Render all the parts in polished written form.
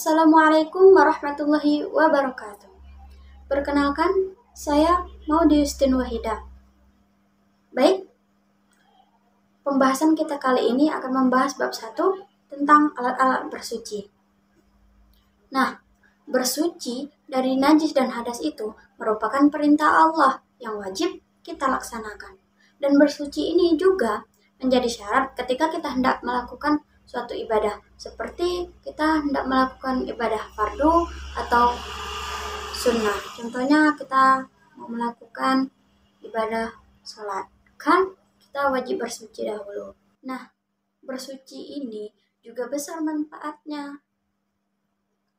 Assalamualaikum warahmatullahi wabarakatuh. Perkenalkan, saya Maudy Yustin Wahida. Baik, pembahasan kita kali ini akan membahas bab 1 tentang alat-alat bersuci. Nah, bersuci dari najis dan hadas itu merupakan perintah Allah yang wajib kita laksanakan. Dan bersuci ini juga menjadi syarat ketika kita hendak melakukan suatu ibadah, seperti kita hendak melakukan ibadah fardu atau sunnah. Contohnya kita mau melakukan ibadah sholat, kan kita wajib bersuci dahulu. Nah, bersuci ini juga besar manfaatnya.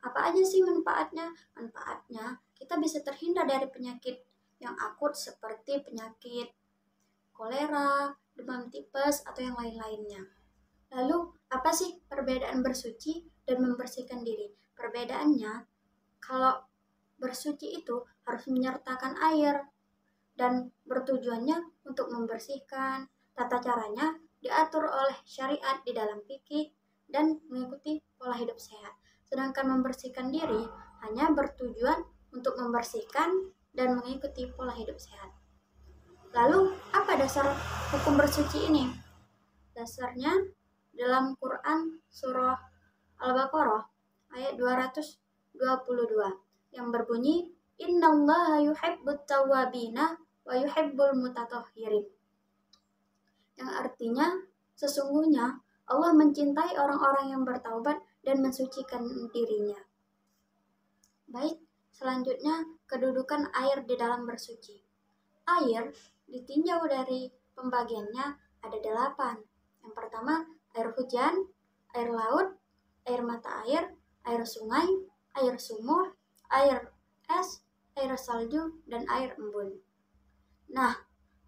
Apa aja sih manfaatnya? Manfaatnya kita bisa terhindar dari penyakit yang akut seperti penyakit kolera, demam tipes, atau yang lain-lainnya. Lalu, apa sih perbedaan bersuci dan membersihkan diri? Perbedaannya, kalau bersuci itu harus menyertakan air dan bertujuannya untuk membersihkan. Tata caranya diatur oleh syariat di dalam fikih dan mengikuti pola hidup sehat. Sedangkan membersihkan diri hanya bertujuan untuk membersihkan dan mengikuti pola hidup sehat. Lalu, apa dasar hukum bersuci ini? Dasarnya dalam Quran surah Al-Baqarah ayat 222 yang berbunyi Innallaha yuhibbut tawwabina wa yuhibbul mutatahhirin. Yang artinya sesungguhnya Allah mencintai orang-orang yang bertaubat dan mensucikan dirinya. Baik, selanjutnya kedudukan air di dalam bersuci. Air ditinjau dari pembagiannya ada 8. Yang pertama, air hujan, air laut, air mata air sungai, air sumur, air es, air salju, dan air embun. Nah,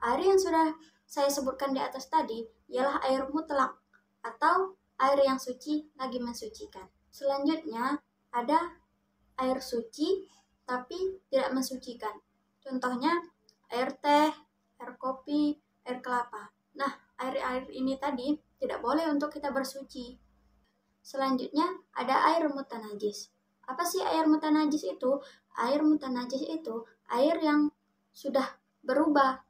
air yang sudah saya sebutkan di atas tadi ialah air mutlak atau air yang suci lagi mensucikan. Selanjutnya, ada air suci tapi tidak mensucikan. Contohnya, air teh, air kopi, air kelapa. Nah, air-air ini tadi tidak boleh untuk kita bersuci. Selanjutnya ada air mutanajis. Apa sih air mutanajis itu? Air mutanajis itu air yang sudah berubah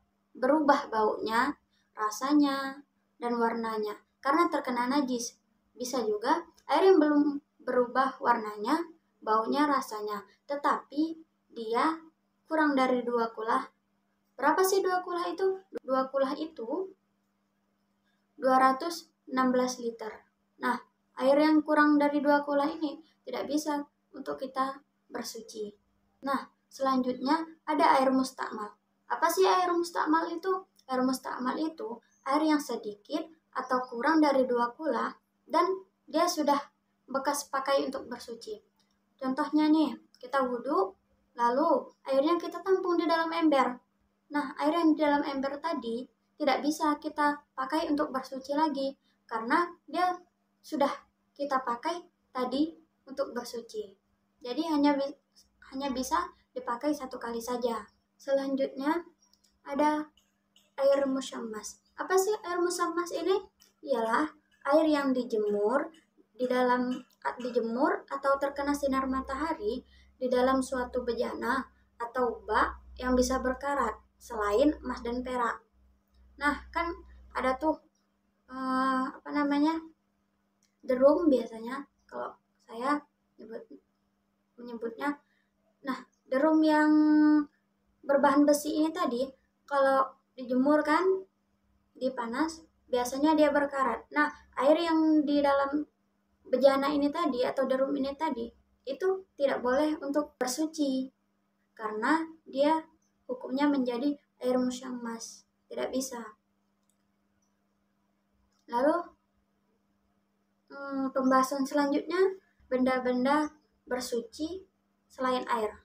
baunya, rasanya, dan warnanya karena terkena najis. Bisa juga air yang belum berubah warnanya, baunya, rasanya, tetapi dia kurang dari 2 kulah. Berapa sih 2 kulah itu? 2 kulah itu 216 liter. Nah, air yang kurang dari 2 kulah ini tidak bisa untuk kita bersuci. Nah, selanjutnya ada air mustakmal. Apa sih air mustakmal itu? Air mustakmal itu air yang sedikit atau kurang dari 2 kulah dan dia sudah bekas pakai untuk bersuci. Contohnya nih, kita wudhu, lalu airnya kita tampung di dalam ember. Nah, air yang di dalam ember tadi tidak bisa kita pakai untuk bersuci lagi karena dia sudah kita pakai tadi untuk bersuci. Jadi hanya bisa dipakai 1 kali saja. Selanjutnya ada air musyammas. Apa sih air musyammas ini? Ialah air yang dijemur atau terkena sinar matahari di dalam suatu bejana atau bak yang bisa berkarat selain emas dan perak. Nah, kan ada tuh derum biasanya kalau saya menyebutnya. Nah, derum yang berbahan besi ini tadi kalau dijemur kan dipanas biasanya dia berkarat. Nah, air yang di dalam bejana ini tadi atau derum ini tadi itu tidak boleh untuk bersuci karena dia hukumnya menjadi air musyammas, tidak bisa. Lalu pembahasan selanjutnya benda-benda bersuci selain air.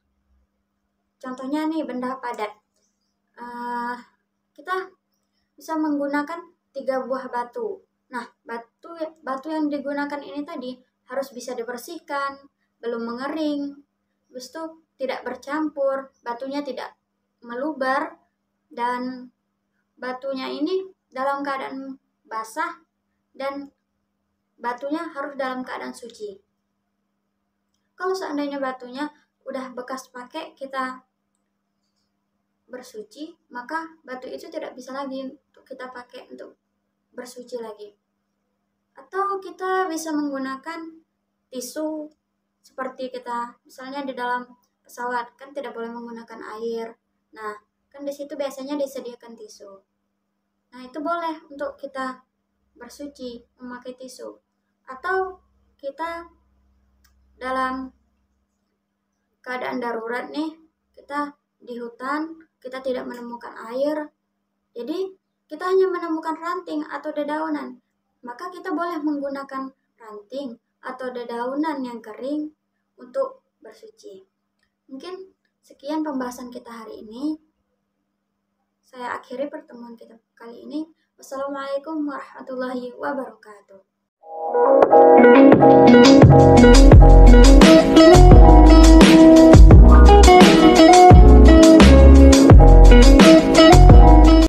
Contohnya nih benda padat. Kita bisa menggunakan 3 buah batu. Nah, batu yang digunakan ini tadi harus bisa dibersihkan, belum mengering, habis itu tidak bercampur, batunya tidak melubar, dan batunya ini dalam keadaan basah dan batunya harus dalam keadaan suci. Kalau seandainya batunya udah bekas pakai kita bersuci, maka batu itu tidak bisa lagi untuk kita pakai untuk bersuci lagi. Atau kita bisa menggunakan tisu, seperti kita misalnya di dalam pesawat kan tidak boleh menggunakan air. Nah, kan di situ biasanya disediakan tisu. Nah, itu boleh untuk kita bersuci memakai tisu. Atau kita dalam keadaan darurat nih, kita di hutan, kita tidak menemukan air, jadi kita hanya menemukan ranting atau dedaunan, maka kita boleh menggunakan ranting atau dedaunan yang kering untuk bersuci. Mungkin sekian pembahasan kita hari ini. Saya akhiri pertemuan kita kali ini. Wassalamualaikum warahmatullahi wabarakatuh.